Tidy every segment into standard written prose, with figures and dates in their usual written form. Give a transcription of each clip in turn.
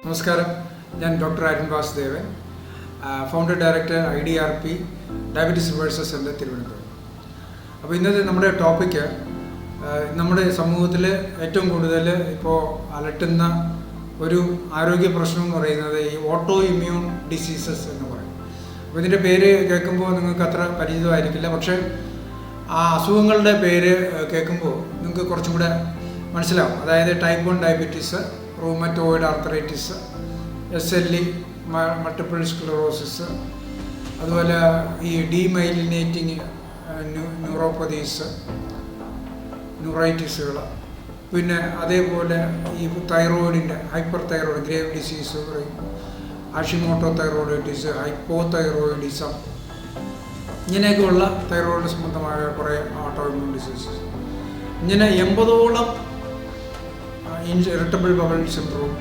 നമസ്കാരം, ഞാൻ doctor Arun Vasudevan, founder director IDRP diabetes reversal centre Thiruvananthapuram. അപ്പോൾ ഇന്നത്തെ നമ്മുടെ ടോപ്പിക്ക് നമ്മുടെ സമൂഹത്തിൽ ഏറ്റവും കൂടുതൽ ഇപ്പോൾ അലട്ടുന്ന ഒരു ആരോഗ്യ പ്രശ്നം എന്ന് പറയുന്നത് ഈ ഓട്ടോ ഇമ്മ്യൂൺ ഡിസീസസ് എന്ന് പറയും. അപ്പോൾ ഇതിൻ്റെ പേര് കേൾക്കുമ്പോൾ നിങ്ങൾക്ക് അത്ര പരിചിതമായിരിക്കില്ല, പക്ഷേ ആ അസുഖങ്ങളുടെ പേര് കേൾക്കുമ്പോൾ നിങ്ങൾക്ക് കുറച്ചും കൂടെ മനസ്സിലാവും. അതായത് type 1 diabetes, rheumatoid arthritis, SLE, multiple sclerosis, അതുപോലെ ഈ ഡീമൈലിനേറ്റിംഗ് ന്യൂറോപ്പതീസ്, ന്യൂറൈറ്റിസുകൾ, പിന്നെ അതേപോലെ ഈ തൈറോയിഡിൻ്റെ ഹൈപ്പർ തൈറോയിഡ് ഗ്രേവ് ഡിസീസ് പറയും, ഹാഷിമോട്ടോ തൈറോയിഡിറ്റിസ്, ഹൈപ്പോതൈറോയിഡിസം, ഇങ്ങനെയൊക്കെയുള്ള തൈറോയിഡ് സംബന്ധമായ കുറേ ഓട്ടോ ഇമ്മ്യൂൺ ഡിസീസസ്. ഇങ്ങനെ 80ഓളം ഇറിറ്റബിൾ ബവൽ സിൻഡ്രോം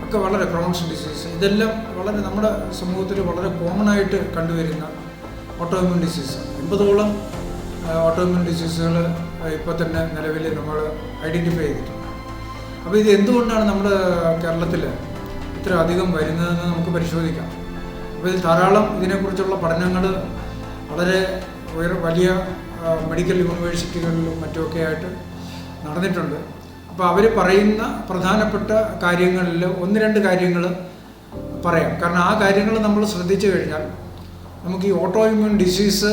ഒക്കെ, വളരെ ക്രോൺസ് ഡിസീസ്, ഇതെല്ലാം വളരെ നമ്മുടെ സമൂഹത്തിൽ വളരെ കോമൺ ആയിട്ട് കണ്ടുവരുന്ന ഓട്ടോ ഇമ്മ്യൂൺ ഡിസീസ്. 80ഓളം ഓട്ടോ ഇമ്മ്യൂൺ ഡിസീസുകൾ ഇപ്പോൾ തന്നെ നിലവിൽ നമ്മൾ ഐഡൻറ്റിഫൈ ചെയ്തിട്ടുണ്ട്. അപ്പോൾ ഇത് എന്തുകൊണ്ടാണ് നമ്മുടെ കേരളത്തിൽ ഇത്ര അധികം വരുന്നതെന്ന് നമുക്ക് പരിശോധിക്കാം. അപ്പോൾ ഇതിൽ ധാരാളം ഇതിനെക്കുറിച്ചുള്ള പഠനങ്ങൾ വളരെ വലിയ മെഡിക്കൽ യൂണിവേഴ്സിറ്റികളിലും മറ്റുമൊക്കെ ആയിട്ട് നടന്നിട്ടുണ്ട്. അപ്പോൾ അവർ പറയുന്ന പ്രധാനപ്പെട്ട കാര്യങ്ങളിൽ 1-2 കാര്യങ്ങൾ പറയാം. കാരണം ആ കാര്യങ്ങൾ നമ്മൾ ശ്രദ്ധിച്ചു കഴിഞ്ഞാൽ നമുക്ക് ഈ ഓട്ടോ ഇമ്മ്യൂൺ ഡിസീസ്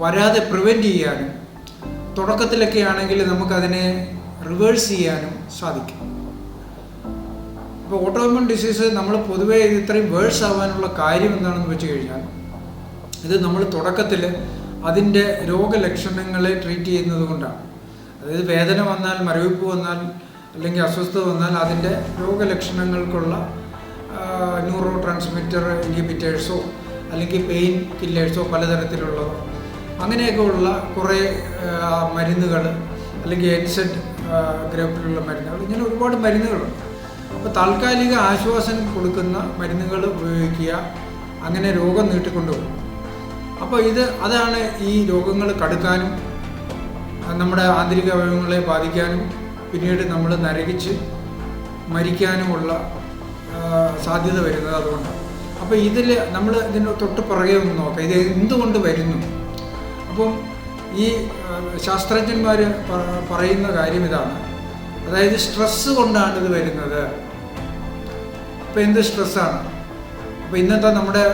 വരാതെ പ്രിവെൻറ്റ് ചെയ്യാനും തുടക്കത്തിലൊക്കെ ആണെങ്കിൽ നമുക്കതിനെ റിവേഴ്സ് ചെയ്യാനും സാധിക്കും. അപ്പോൾ ഓട്ടോ ഇമ്മ്യൂൺ ഡിസീസ് നമ്മൾ പൊതുവേ ഇത്രയും വേഴ്സ് ആവാനുള്ള കാര്യം എന്താണെന്ന് വെച്ച് കഴിഞ്ഞാൽ, ഇത് നമ്മൾ തുടക്കത്തിൽ അതിൻ്റെ രോഗലക്ഷണങ്ങളെ ട്രീറ്റ് ചെയ്യുന്നത് കൊണ്ടാണ്. അതായത് വേദന വന്നാൽ, മരവിപ്പ് വന്നാൽ, അല്ലെങ്കിൽ അസ്വസ്ഥത വന്നാൽ അതിൻ്റെ രോഗലക്ഷണങ്ങൾക്കുള്ള ന്യൂറോ ട്രാൻസ്മിറ്റർ ഇൻഹിബിറ്റേഴ്സോ അല്ലെങ്കിൽ പെയിൻ കില്ലേഴ്സോ പലതരത്തിലുള്ളതോ അങ്ങനെയൊക്കെ ഉള്ള കുറേ മരുന്നുകൾ, അല്ലെങ്കിൽ NSAID ഗ്രൂപ്പിലുള്ള മരുന്നുകൾ, ഇങ്ങനെ ഒരുപാട് മരുന്നുകളുണ്ട്. അപ്പോൾ താൽക്കാലിക ആശ്വാസം കൊടുക്കുന്ന മരുന്നുകൾ ഉപയോഗിക്കുക, അങ്ങനെ രോഗം നീട്ടിക്കൊണ്ടുപോകും. അപ്പോൾ അതാണ് ഈ രോഗങ്ങൾ കടുക്കാനും നമ്മുടെ ആന്തരിക അവയവങ്ങളെ ബാധിക്കാനും പിന്നീട് നമ്മൾ നരകിച്ച് മരിക്കാനുമുള്ള സാധ്യത വരുന്നത് അതുകൊണ്ടാണ്. അപ്പോൾ നമ്മൾ ഇതിന് തൊട്ട് പുറകെ ഒന്ന് നോക്കാം, ഇത് എന്തുകൊണ്ട് വരുന്നു. അപ്പം ഈ ശാസ്ത്രജ്ഞന്മാർ പറയുന്ന കാര്യം ഇതാണ്, അതായത് സ്ട്രെസ്സ് കൊണ്ടാണ് ഇത് വരുന്നത്. അപ്പോൾ എന്ത് സ്ട്രെസ്സാണ്? അപ്പോൾ ഇന്നത്തെ നമ്മുടെ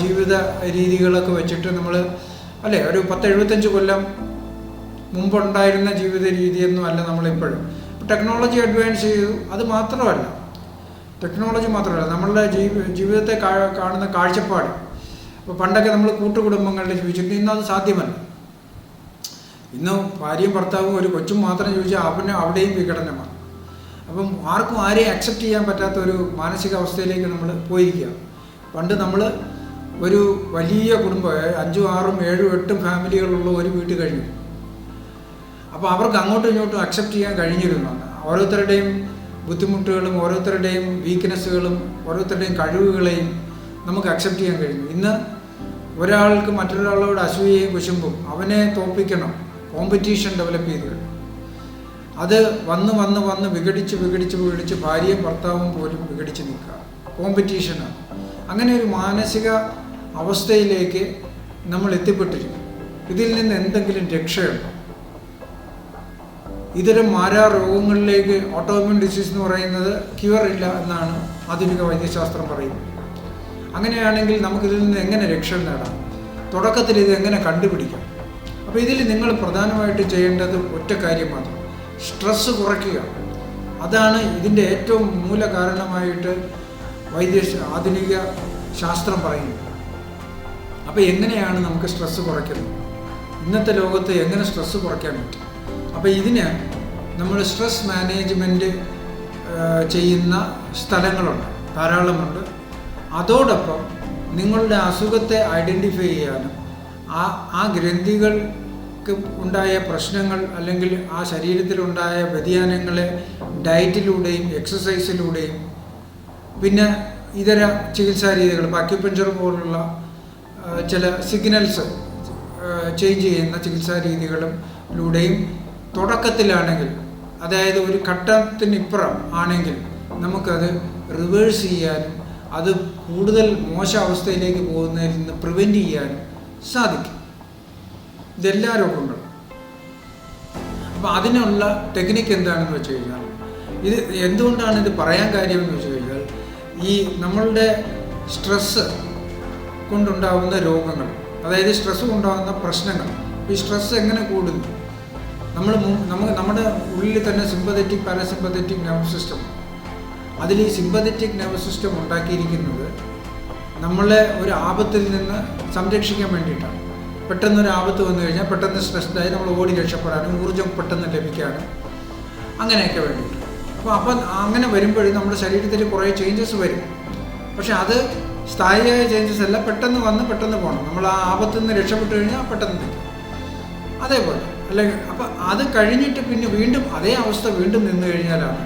ജീവിത രീതികളൊക്കെ വെച്ചിട്ട് നമ്മൾ ഒരു 10-75 കൊല്ലം മുമ്പുണ്ടായിരുന്ന ജീവിത രീതിയൊന്നും അല്ല നമ്മളിപ്പോഴും. ടെക്നോളജി അഡ്വാൻസ് ചെയ്തു. അത് മാത്രമല്ല, ടെക്നോളജി മാത്രമല്ല, നമ്മളുടെ ജീവിതത്തെ കാണുന്ന കാഴ്ചപ്പാട്. ഇപ്പോൾ പണ്ടൊക്കെ നമ്മൾ കൂട്ടുകുടുംബങ്ങളിൽ ജീവിച്ചിട്ട് ഇന്ന് അത് സാധ്യമല്ല. ഇന്ന് ഭാര്യയും ഭർത്താവും ഒരു കൊച്ചും മാത്രം ജീവിച്ചാൽ അവിടെയും വിഘടനമാണ്. അപ്പം ആർക്കും ആരെയും അക്സെപ്റ്റ് ചെയ്യാൻ പറ്റാത്ത ഒരു മാനസികാവസ്ഥയിലേക്ക് നമ്മൾ പോയിരിക്കുക. പണ്ട് നമ്മൾ ഒരു വലിയ കുടുംബം 5, 6, 7, 8 ഫാമിലികളുള്ള ഒരു വീട്ടിൽ കഴിഞ്ഞു. അപ്പോൾ അവർക്ക് അങ്ങോട്ടും ഇങ്ങോട്ടും അക്സെപ്റ്റ് ചെയ്യാൻ കഴിഞ്ഞിരുന്നതാണ്. ഓരോരുത്തരുടെയും ബുദ്ധിമുട്ടുകളും ഓരോരുത്തരുടെയും വീക്ക്നെസ്സുകളും ഓരോരുത്തരുടെയും കഴിവുകളെയും നമുക്ക് അക്സെപ്റ്റ് ചെയ്യാൻ കഴിഞ്ഞു. ഇന്ന് ഒരാൾക്ക് മറ്റൊരാളോട് അസൂയയും കുശുമ്പും, അവനെ തോൽപ്പിക്കണം, കോമ്പറ്റീഷൻ ഡെവലപ്പ് ചെയ്ത് കഴിഞ്ഞു. അത് വന്ന് വിഘടിച്ച് ഭാര്യയും ഭർത്താവും പോലും വിഘടിച്ച് നിൽക്കുക, കോമ്പറ്റീഷനാണ്. അങ്ങനെ ഒരു മാനസിക അവസ്ഥയിലേക്ക് നമ്മൾ എത്തിപ്പെട്ടിരിക്കും. ഇതിൽ നിന്ന് എന്തെങ്കിലും രക്ഷയുണ്ടോ? ഇത്തരം മാരാ രോഗങ്ങളിലേക്ക് ഓട്ടോ ഇമ്മ്യൂൺ ഡിസീസ് എന്ന് പറയുന്നത് ക്യൂർ ഇല്ല എന്നാണ് ആധുനിക വൈദ്യശാസ്ത്രം പറയുന്നത്. അങ്ങനെയാണെങ്കിൽ നമുക്കിതിൽ നിന്ന് എങ്ങനെ രക്ഷ നേടാം? തുടക്കത്തിൽ ഇത് എങ്ങനെ കണ്ടുപിടിക്കാം? അപ്പോൾ ഇതിൽ നിങ്ങൾ പ്രധാനമായിട്ട് ചെയ്യേണ്ടത് ഒറ്റ കാര്യം മാത്രം, സ്ട്രെസ്സ് കുറയ്ക്കുക. അതാണ് ഇതിൻ്റെ ഏറ്റവും മൂല കാരണമായിട്ട് ആധുനിക ശാസ്ത്രം പറയുന്നത്. അപ്പോൾ എങ്ങനെയാണ് നമുക്ക് സ്ട്രെസ്സ് കുറയ്ക്കുന്നത്? ഇന്നത്തെ ലോകത്ത് എങ്ങനെ സ്ട്രെസ്സ് കുറയ്ക്കാൻ പറ്റും? അപ്പോൾ ഇതിന് നമ്മൾ സ്ട്രെസ് മാനേജ്മെൻറ്റ് ചെയ്യുന്ന സ്ഥലങ്ങളുണ്ട്, ധാരാളമുണ്ട്. അതോടൊപ്പം നിങ്ങളുടെ അസുഖത്തെ ഐഡൻറ്റിഫൈ ചെയ്യാനും ആ ഗ്രന്ഥികൾക്ക് ഉണ്ടായ പ്രശ്നങ്ങൾ അല്ലെങ്കിൽ ആ ശരീരത്തിലുണ്ടായ വ്യതിയാനങ്ങളെ ഡയറ്റിലൂടെയും എക്സസൈസിലൂടെയും പിന്നെ ഇതര ചികിത്സാ രീതികൾ, ഇപ്പോൾ അക്യുപഞ്ചർ പോലുള്ള ചില സിഗ്നൽസ് ചേഞ്ച് ചെയ്യുന്ന ചികിത്സാ രീതികളിലൂടെയും തുടക്കത്തിലാണെങ്കിൽ, അതായത് ഒരു ഘട്ടത്തിനിപ്പുറം ആണെങ്കിൽ നമുക്കത് റിവേഴ്സ് ചെയ്യാനും അത് കൂടുതൽ മോശം അവസ്ഥയിലേക്ക് പോകുന്നതിൽ നിന്ന് പ്രിവെൻറ്റ് ചെയ്യാനും സാധിക്കും. ഇതെല്ലാ രോഗങ്ങളും. അപ്പോൾ അതിനുള്ള ടെക്നിക്ക് എന്താണെന്ന് വെച്ച് കഴിഞ്ഞാൽ, ഇത് എന്തുകൊണ്ടാണ് ഇത് പറയാൻ കാര്യമെന്ന് വെച്ച് കഴിഞ്ഞാൽ, ഈ നമ്മളുടെ സ്ട്രെസ്സ് കൊണ്ടുണ്ടാകുന്ന രോഗങ്ങൾ, അതായത് സ്ട്രെസ്സ് കൊണ്ടുണ്ടാകുന്ന പ്രശ്നങ്ങൾ, ഈ സ്ട്രെസ്സ് എങ്ങനെ കൂടുന്നു, നമ്മുടെ ഉള്ളിൽ തന്നെ സിമ്പതറ്റിക് പാരസിമ്പതറ്റിക് നെർവസ് സിസ്റ്റം. അതിൽ ഈ സിമ്പതറ്റിക് നെർവസ് സിസ്റ്റം ഉണ്ടാക്കിയിരിക്കുന്നത് നമ്മളെ ഒരു ആപത്തിൽ നിന്ന് സംരക്ഷിക്കാൻ വേണ്ടിയിട്ടാണ്. പെട്ടെന്നൊരു ആപത്ത് വന്നു കഴിഞ്ഞാൽ പെട്ടെന്ന് സ്ട്രെസ്ഡായി നമ്മൾ ഓടി രക്ഷപ്പെടാനും ഊർജ്ജം പെട്ടെന്ന് ലഭിക്കാനും അങ്ങനെയൊക്കെ വേണ്ടിയിട്ട്. അപ്പം അങ്ങനെ വരുമ്പോഴും നമ്മുടെ ശരീരത്തിൽ കുറേ ചേഞ്ചസ് വരും. പക്ഷെ അത് സ്ഥായിയായ ചേഞ്ചസ് അല്ല, പെട്ടെന്ന് വന്ന് പെട്ടെന്ന് പോകണം. നമ്മൾ ആ ആപത്തിൽ നിന്ന് രക്ഷപ്പെട്ടു കഴിഞ്ഞാൽ പെട്ടെന്ന് നിൽക്കും. അതേപോലെ അല്ലെങ്കിൽ അപ്പം അത് കഴിഞ്ഞിട്ട് പിന്നെ വീണ്ടും അതേ അവസ്ഥ വീണ്ടും നിന്ന് കഴിഞ്ഞാലാണ്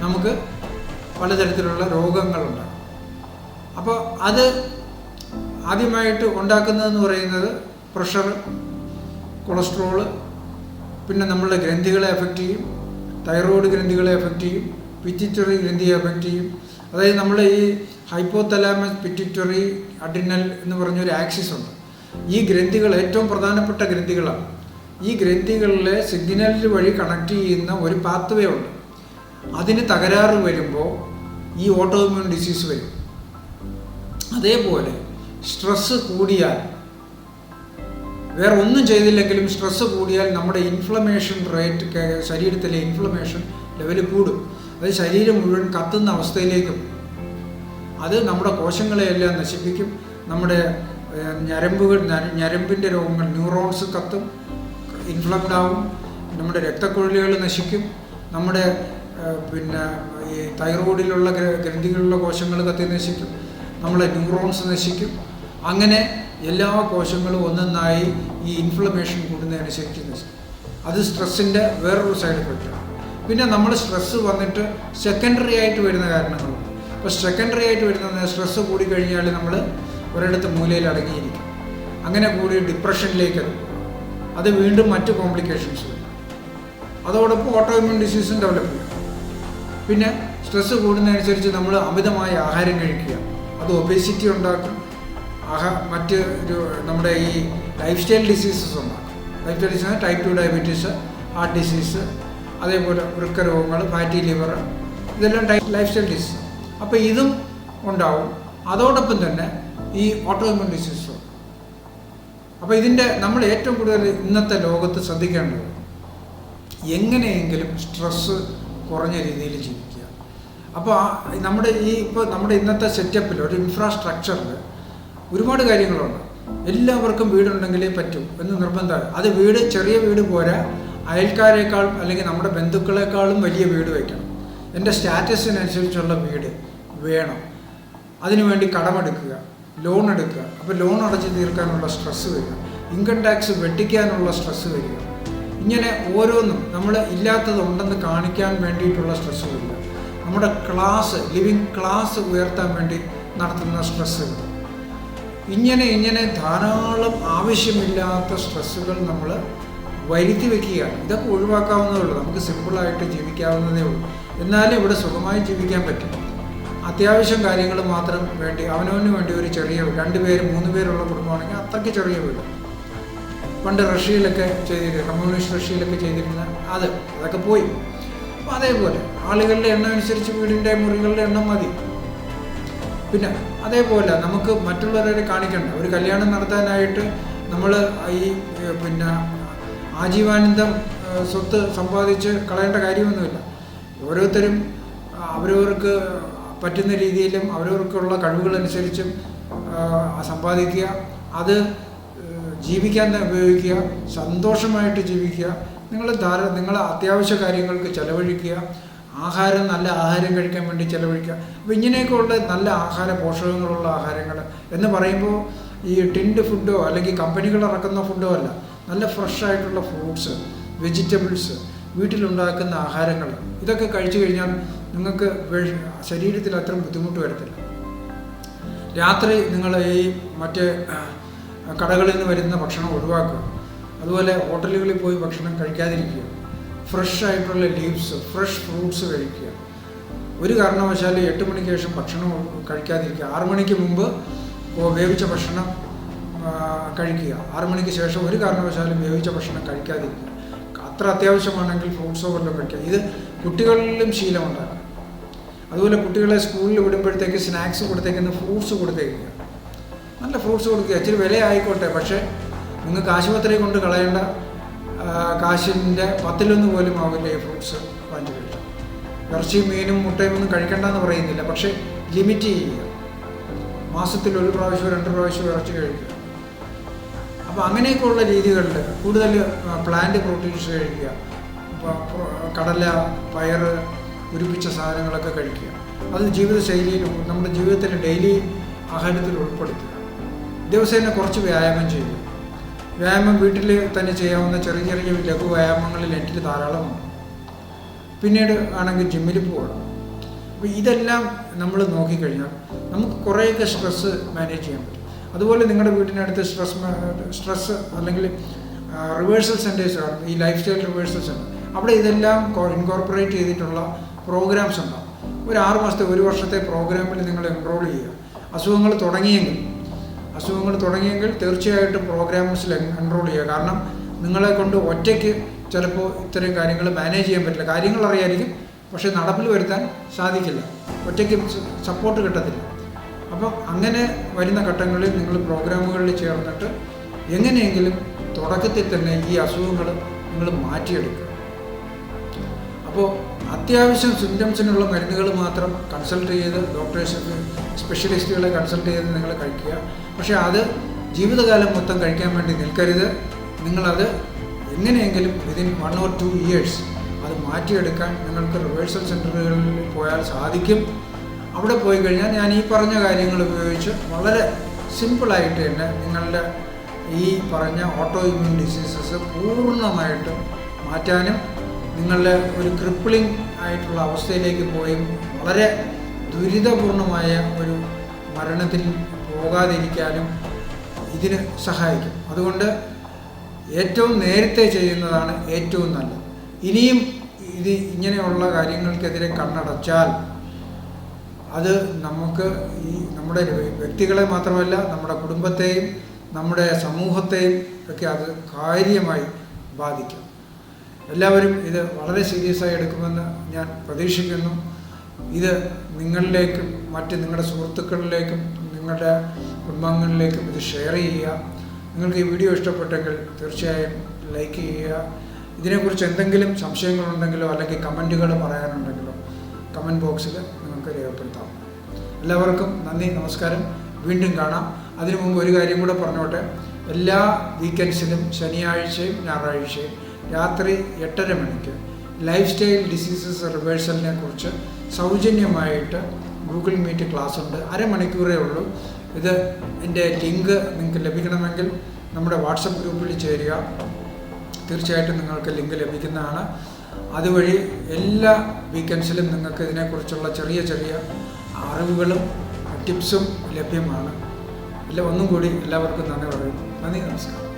നമുക്ക് പലതരത്തിലുള്ള രോഗങ്ങളുണ്ടാകും. അപ്പോൾ അത് ആദ്യമായിട്ട് ഉണ്ടാക്കുന്നതെന്ന് പറയുന്നത് പ്രഷർ, കൊളസ്ട്രോള്, പിന്നെ നമ്മളുടെ ഗ്രന്ഥികളെ എഫക്റ്റ് ചെയ്യും, തൈറോയ്ഡ് ഗ്രന്ഥികളെ എഫക്റ്റ് ചെയ്യും, പിറ്റ്യൂട്ടറി ഗ്രന്ഥിയെ എഫക്റ്റ് ചെയ്യും. അതായത് നമ്മുടെ ഈ ഹൈപ്പോതലാമസ് പിറ്റ്യൂട്ടറി അഡ്രിനൽ എന്ന് പറഞ്ഞൊരു ആക്സിസ് ഉണ്ട്. ഈ ഗ്രന്ഥികൾ ഏറ്റവും പ്രധാനപ്പെട്ട ഗ്രന്ഥികളാണ്. ഈ ഗ്രന്ഥികളിലെ സിഗ്നൽ വഴി കണക്ട് ചെയ്യുന്ന ഒരു പാത്വേ ഉണ്ട്. അതിന് തകരാറ് വരുമ്പോൾ ഈ ഓട്ടോഇമ്മ്യൂൺ ഡിസീസ് വരും. അതേപോലെ സ്ട്രെസ്സ് കൂടിയാൽ, വേറെ ഒന്നും ചെയ്തില്ലെങ്കിലും സ്ട്രെസ്സ് കൂടിയാൽ നമ്മുടെ ഇൻഫ്ലമേഷൻ റേറ്റ്, ശരീരത്തിലെ ഇൻഫ്ലമേഷൻ ലെവൽ കൂടും. അത് ശരീരം മുഴുവൻ കത്തുന്ന അവസ്ഥയിലേക്കും, അത് നമ്മുടെ കോശങ്ങളെയെല്ലാം നശിപ്പിക്കും. നമ്മുടെ ഞരമ്പിൻ്റെ രോഗങ്ങൾ, ന്യൂറോൺസ് കത്തും, ഇൻഫ്ലംഡ് ആവും, നമ്മുടെ രക്തക്കുഴലുകൾ നശിക്കും, നമ്മുടെ പിന്നെ ഈ തൈറോയ്ഡിലുള്ള ഗ്രന്ഥികളിലുള്ള കോശങ്ങൾ കത്തി നശിക്കും, നമ്മളെ ന്യൂറോൺസ് നശിക്കും. അങ്ങനെ എല്ലാ കോശങ്ങളും ഒന്നൊന്നായി ഈ ഇൻഫ്ലമേഷൻ കൂടുന്നതനുസരിച്ച് നശിക്കും. അത് സ്ട്രെസ്സിൻ്റെ വേറൊരു സൈഡ് എഫക്റ്റാണ്. പിന്നെ നമ്മൾ സ്ട്രെസ്സ് വന്നിട്ട് സെക്കൻഡറി ആയിട്ട് വരുന്ന കാരണങ്ങളുണ്ട്. അപ്പോൾ സെക്കൻഡറി ആയിട്ട് വരുന്ന സ്ട്രെസ്സ് കൂടിക്കഴിഞ്ഞാൽ നമ്മൾ ഒരിടത്ത് മൂലയിൽ അടങ്ങിയിരിക്കും. അങ്ങനെ കൂടി ഡിപ്രഷനിലേക്ക് അത് വീണ്ടും മറ്റ് കോംപ്ലിക്കേഷൻസ് വരും. അതോടൊപ്പം ഓട്ടോഇമ്മ്യൂൺ ഡിസീസും ഡെവലപ്പ് ചെയ്യും. പിന്നെ സ്ട്രെസ്സ് കൂടുന്നതനുസരിച്ച് നമ്മൾ അമിതമായ ആഹാരം കഴിക്കുക, അത് ഒബേസിറ്റി ഉണ്ടാക്കും. മറ്റ് നമ്മുടെ ഈ ലൈഫ് സ്റ്റൈൽ ഡിസീസസ് ഉണ്ടാക്കും. Life style disease type 2 diabetes, heart disease, അതേപോലെ വൃക്ക രോഗങ്ങൾ, ഫാറ്റി ലിവർ, ഇതെല്ലാം ലൈഫ് സ്റ്റൈൽ ഡിസീസ്. അപ്പോൾ ഇതും ഉണ്ടാവും. അതോടൊപ്പം തന്നെ ഈ ഓട്ടോഇമ്മ്യൂൺ ഡിസീസും. അപ്പോൾ ഇതിൻ്റെ നമ്മൾ ഏറ്റവും കൂടുതൽ ഇന്നത്തെ ലോകത്ത് ശ്രദ്ധിക്കേണ്ടത് എങ്ങനെയെങ്കിലും സ്ട്രെസ്സ് കുറഞ്ഞ രീതിയിൽ ജീവിക്കുക. അപ്പോൾ നമ്മുടെ ഇന്നത്തെ സെറ്റപ്പിൽ ഒരു ഇൻഫ്രാസ്ട്രക്ചറിൽ ഒരുപാട് കാര്യങ്ങളുണ്ട്. എല്ലാവർക്കും വീടുണ്ടെങ്കിലേ പറ്റൂ എന്ന് നിർബന്ധമാണ്. അത് ചെറിയ വീട് പോരാ, അയൽക്കാരേക്കാളും അല്ലെങ്കിൽ നമ്മുടെ ബന്ധുക്കളെക്കാളും വലിയ വീട് വയ്ക്കണം. എൻ്റെ സ്റ്റാറ്റസിനനുസരിച്ചുള്ള വീട് വേണം. അതിനുവേണ്ടി കടമെടുക്കുക, ലോൺ എടുക്കുക. അപ്പോൾ ലോൺ അടച്ച് തീർക്കാനുള്ള സ്ട്രെസ്സ് വരിക, ഇൻകം ടാക്സ് വെട്ടിക്കാനുള്ള സ്ട്രെസ്സ് വരിക. ഇങ്ങനെ ഓരോന്നും നമ്മൾ ഇല്ലാത്തതുണ്ടെന്ന് കാണിക്കാൻ വേണ്ടിയിട്ടുള്ള സ്ട്രെസ്സ് വരിക. നമ്മുടെ ലിവിങ് ക്ലാസ് ഉയർത്താൻ വേണ്ടി നടത്തുന്ന സ്ട്രെസ്സുകൾ, ഇങ്ങനെ ധാരാളം ആവശ്യമില്ലാത്ത സ്ട്രെസ്സുകൾ നമ്മൾ വരുത്തി വയ്ക്കുകയാണ്. ഇതൊക്കെ ഒഴിവാക്കാവുന്നതേ ഉള്ളൂ. നമുക്ക് സിമ്പിളായിട്ട് ജീവിക്കാവുന്നതേ ഉള്ളൂ. എന്നാലും ഇവിടെ സുഖമായി ജീവിക്കാൻ പറ്റും. അത്യാവശ്യം കാര്യങ്ങൾ മാത്രം വേണ്ടി, അവനവന് വേണ്ടി ഒരു ചെറിയ 2 പേര് 3 പേരുള്ള കുടുംബമാണെങ്കിൽ അത്രയ്ക്ക് ചെറിയ വീട്. പണ്ട് റഷ്യയിലൊക്കെ കമ്മ്യൂണിസ്റ്റ് റഷ്യയിലൊക്കെ ചെയ്തിരുന്ന അതൊക്കെ പോയി. അപ്പോൾ അതേപോലെ ആളുകളുടെ എണ്ണം അനുസരിച്ച് വീടിൻ്റെ മുറികളുടെ എണ്ണം മതി. പിന്നെ അതേപോലെ നമുക്ക് മറ്റുള്ളവരെ കാണിക്കണ്ട. ഒരു കല്യാണം നടത്താനായിട്ട് നമ്മൾ ഈ പിന്നെ ആജീവാനന്ദം സ്വത്ത് സമ്പാദിച്ച് കളയേണ്ട കാര്യമൊന്നുമില്ല. ഓരോരുത്തരും അവരവർക്ക് പറ്റുന്ന രീതിയിലും അവരവർക്കുള്ള കഴിവുകളനുസരിച്ചും സമ്പാദിക്കുക, അത് ജീവിക്കാൻ ഉപയോഗിക്കുക, സന്തോഷമായിട്ട് ജീവിക്കുക. നിങ്ങൾ അത്യാവശ്യ കാര്യങ്ങൾക്ക് ചെലവഴിക്കുക, നല്ല ആഹാരം കഴിക്കാൻ വേണ്ടി ചെലവഴിക്കുക. അപ്പോൾ ഇങ്ങനെയൊക്കെ ഉള്ള നല്ല പോഷകങ്ങളുള്ള ആഹാരങ്ങൾ എന്ന് പറയുമ്പോൾ ഈ ടിൻഡ് ഫുഡോ അല്ലെങ്കിൽ കമ്പനികൾ ഇറക്കുന്ന ഫുഡോ അല്ല, നല്ല ഫ്രഷ് ആയിട്ടുള്ള ഫ്രൂട്ട്സ്, വെജിറ്റബിൾസ്, വീട്ടിലുണ്ടാക്കുന്ന ആഹാരങ്ങൾ, ഇതൊക്കെ കഴിച്ചു കഴിഞ്ഞാൽ നിങ്ങൾക്ക് ശരീരത്തിൽ അത്ര ബുദ്ധിമുട്ട് വരത്തില്ല. രാത്രി നിങ്ങൾ ഈ മറ്റേ കടകളിൽ നിന്ന് വരുന്ന ഭക്ഷണം ഒഴിവാക്കുക. അതുപോലെ ഹോട്ടലുകളിൽ പോയി ഭക്ഷണം കഴിക്കാതിരിക്കുക. ഫ്രഷ് ആയിട്ടുള്ള ലീവ്സ്, ഫ്രഷ് ഫ്രൂട്ട്സ് കഴിക്കുക. ഒരു കാരണവശാലും 8 മണിക്ക് ശേഷം ഭക്ഷണം കഴിക്കാതിരിക്കുക. 6 മണിക്ക് മുമ്പ് വേവിച്ച ഭക്ഷണം കഴിക്കുക. 6 മണിക്ക് ശേഷം ഒരു കാരണവശാലും വേവിച്ച ഭക്ഷണം കഴിക്കാതിരിക്കുക. അത്ര അത്യാവശ്യമാണെങ്കിൽ ഫ്രൂട്ട്സോ വല്ലതും കഴിക്കുക. ഇത് കുട്ടികളിലും ശീലമുണ്ടാക്കുക. അതുപോലെ കുട്ടികളെ സ്കൂളിൽ വിടുമ്പോഴത്തേക്ക് സ്നാക്സ് കൊടുത്തേക്കുന്ന ഫ്രൂട്ട്സ് കൊടുത്തേക്കുക. നല്ല ഫ്രൂട്ട്സ് കൊടുക്കുക. ഇച്ചിരി വില ആയിക്കോട്ടെ, പക്ഷേ നിങ്ങൾക്ക് ആശുപത്രി കൊണ്ട് കളയേണ്ട കാശിൻ്റെ 10-1 പോലും ആവില്ല ഈ ഫ്രൂട്ട്സ് വാങ്ങിച്ച് കഴിക്കുക. ഇറച്ചിയും മീനും മുട്ടയും ഒന്നും കഴിക്കണ്ടെന്ന് പറയുന്നില്ല, പക്ഷേ ലിമിറ്റ് ചെയ്യുക. മാസത്തിൽ 1 പ്രാവശ്യമോ 2 പ്രാവശ്യമോ ഇറച്ചി കഴിക്കുക. അപ്പോൾ അങ്ങനെയൊക്കെയുള്ള രീതികളിൽ കൂടുതൽ പ്ലാന്റ് പ്രോട്ടീൻസ് കഴിക്കുക. കടല, പയർ, ഉരുപ്പിച്ച സാധനങ്ങളൊക്കെ കഴിക്കുക. അത് ജീവിതശൈലിയിലും നമ്മുടെ ജീവിതത്തിൽ ഡെയിലി ആഹാരത്തിൽ ഉൾപ്പെടുത്തുക. ദിവസേന കുറച്ച് വ്യായാമം ചെയ്യുക. വ്യായാമം വീട്ടിൽ തന്നെ ചെയ്യാവുന്ന ചെറിയ ചെറിയ ലഘു വ്യായാമങ്ങളിൽ എനിക്ക് ധാരാളമുണ്ട്. പിന്നീട് ആണെങ്കിൽ ജിമ്മിൽ പോകണം. അപ്പോൾ ഇതെല്ലാം നമ്മൾ നോക്കിക്കഴിഞ്ഞാൽ നമുക്ക് കുറേയൊക്കെ സ്ട്രെസ്സ് മാനേജ് ചെയ്യാൻ പറ്റും. അതുപോലെ നിങ്ങളുടെ വീടിനടുത്ത് സ്ട്രെസ്സ് അല്ലെങ്കിൽ റിവേഴ്സൽ സെൻറ്റേഴ്സ് ആണ്, ഈ ലൈഫ് സ്റ്റൈൽ റിവേഴ്സൽ സെൻറ്റർ. അവിടെ ഇതെല്ലാം ഇൻകോർപ്പറേറ്റ് ചെയ്തിട്ടുള്ള പ്രോഗ്രാംസ് ഉണ്ടാകും. ഒരു 6 മാസത്തെ 1 വർഷത്തെ പ്രോഗ്രാമിൽ നിങ്ങൾ എൻറോൾ ചെയ്യുക. അസുഖങ്ങൾ തുടങ്ങിയെങ്കിൽ തീർച്ചയായിട്ടും പ്രോഗ്രാംസിൽ എൻറോൾ ചെയ്യുക. കാരണം നിങ്ങളെ കൊണ്ട് ഒറ്റയ്ക്ക് ചിലപ്പോൾ ഇത്തരം കാര്യങ്ങൾ മാനേജ് ചെയ്യാൻ പറ്റില്ല. കാര്യങ്ങൾ അറിയായിരിക്കും, പക്ഷേ നടപ്പിൽ വരുത്താൻ സാധിക്കില്ല. ഒറ്റയ്ക്ക് സപ്പോർട്ട് കിട്ടത്തില്ല. അപ്പം അങ്ങനെ വരുന്ന ഘട്ടങ്ങളിൽ നിങ്ങൾ പ്രോഗ്രാമുകളിൽ ചേർന്നിട്ട് എങ്ങനെയെങ്കിലും തുടക്കത്തിൽ തന്നെ ഈ അസുഖങ്ങൾ നിങ്ങൾ മാറ്റിയെടുക്കുക. അപ്പോൾ അത്യാവശ്യം സിംറ്റംസിനുള്ള മരുന്നുകൾ മാത്രം കൺസൾട്ട് ചെയ്ത് സ്പെഷ്യലിസ്റ്റുകളെ കൺസൾട്ട് ചെയ്ത് നിങ്ങൾ കഴിക്കുക. പക്ഷേ അത് ജീവിതകാലം മൊത്തം കഴിക്കാൻ വേണ്ടി നിൽക്കരുത്. നിങ്ങളത് എങ്ങനെയെങ്കിലും വിതിൻ 1 or 2 years അത് മാറ്റിയെടുക്കാൻ നിങ്ങൾക്ക് റിവേഴ്സൽ സെൻ്ററുകളിൽ പോയാൽ സാധിക്കും. അവിടെ പോയി കഴിഞ്ഞാൽ ഞാൻ ഈ പറഞ്ഞ കാര്യങ്ങൾ ഉപയോഗിച്ച് വളരെ സിമ്പിളായിട്ട് തന്നെ നിങ്ങളുടെ ഈ പറഞ്ഞ ഓട്ടോ ഇമ്മ്യൂൺ ഡിസീസസ് പൂർണ്ണമായിട്ടും മാറ്റാനും നിങ്ങളുടെ ഒരു ക്രിപ്പിളിംഗ് ആയിട്ടുള്ള അവസ്ഥയിലേക്ക് പോയി വളരെ ദുരിതപൂർണമായ ഒരു മരണത്തിൽ പോകാതിരിക്കാനും ഇതിന് സഹായിക്കും. അതുകൊണ്ട് ഏറ്റവും നേരത്തെ ചെയ്യുന്നതാണ് ഏറ്റവും നല്ലത്. ഇനിയും ഇങ്ങനെയുള്ള കാര്യങ്ങൾക്കെതിരെ കണ്ണടച്ചാൽ അത് നമുക്ക് നമ്മുടെ വ്യക്തികളെ മാത്രമല്ല നമ്മുടെ കുടുംബത്തെയും നമ്മുടെ സമൂഹത്തെയും ഒക്കെ അത് കാര്യമായി ബാധിക്കും. എല്ലാവരും ഇത് വളരെ സീരിയസ് ആയി എടുക്കുമെന്ന് ഞാൻ പ്രതീക്ഷിക്കുന്നു. ഇത് നിങ്ങളിലേക്കും നിങ്ങളുടെ സുഹൃത്തുക്കളിലേക്കും നിങ്ങളുടെ കുടുംബാംഗങ്ങളിലേക്കും ഇത് ഷെയർ ചെയ്യുക. നിങ്ങൾക്ക് ഈ വീഡിയോ ഇഷ്ടപ്പെട്ടെങ്കിൽ തീർച്ചയായും ലൈക്ക് ചെയ്യുക. ഇതിനെക്കുറിച്ച് എന്തെങ്കിലും സംശയങ്ങളുണ്ടെങ്കിലോ അല്ലെങ്കിൽ കമൻറ്റുകൾ പറയാനുണ്ടെങ്കിലോ കമൻറ്റ് ബോക്സിൽ നിങ്ങൾക്ക് രേഖപ്പെടുത്താം. എല്ലാവർക്കും നന്ദി, നമസ്കാരം. വീണ്ടും കാണാം. അതിനു മുമ്പ് ഒരു കാര്യം കൂടെ പറഞ്ഞോട്ടെ. എല്ലാ വീക്കെൻഡ്സിലും ശനിയാഴ്ചയും ഞായറാഴ്ചയും രാത്രി 8:30 മണിക്ക് ലൈഫ് സ്റ്റൈൽ ഡിസീസസ് റിവേഴ്സലിനെ കുറിച്ച് സൗജന്യമായിട്ട് ഗൂഗിൾ മീറ്റ് ക്ലാസ് ഉണ്ട്. അരമണിക്കൂറേ ഉള്ളൂ. എൻ്റെ ലിങ്ക് നിങ്ങൾക്ക് ലഭിക്കണമെങ്കിൽ നമ്മുടെ വാട്സപ്പ് ഗ്രൂപ്പിൽ ചേരുക. തീർച്ചയായിട്ടും നിങ്ങൾക്ക് ലിങ്ക് ലഭിക്കുന്നതാണ്. അതുവഴി എല്ലാ വീക്കെൻഡ്സിലും നിങ്ങൾക്ക് ഇതിനെക്കുറിച്ചുള്ള ചെറിയ ചെറിയ അറിവുകളും ടിപ്സും ലഭ്യമാണ്. ഒന്നും കൂടി എല്ലാവർക്കും നന്ദി പറയുന്നു. നന്ദി, നമസ്കാരം.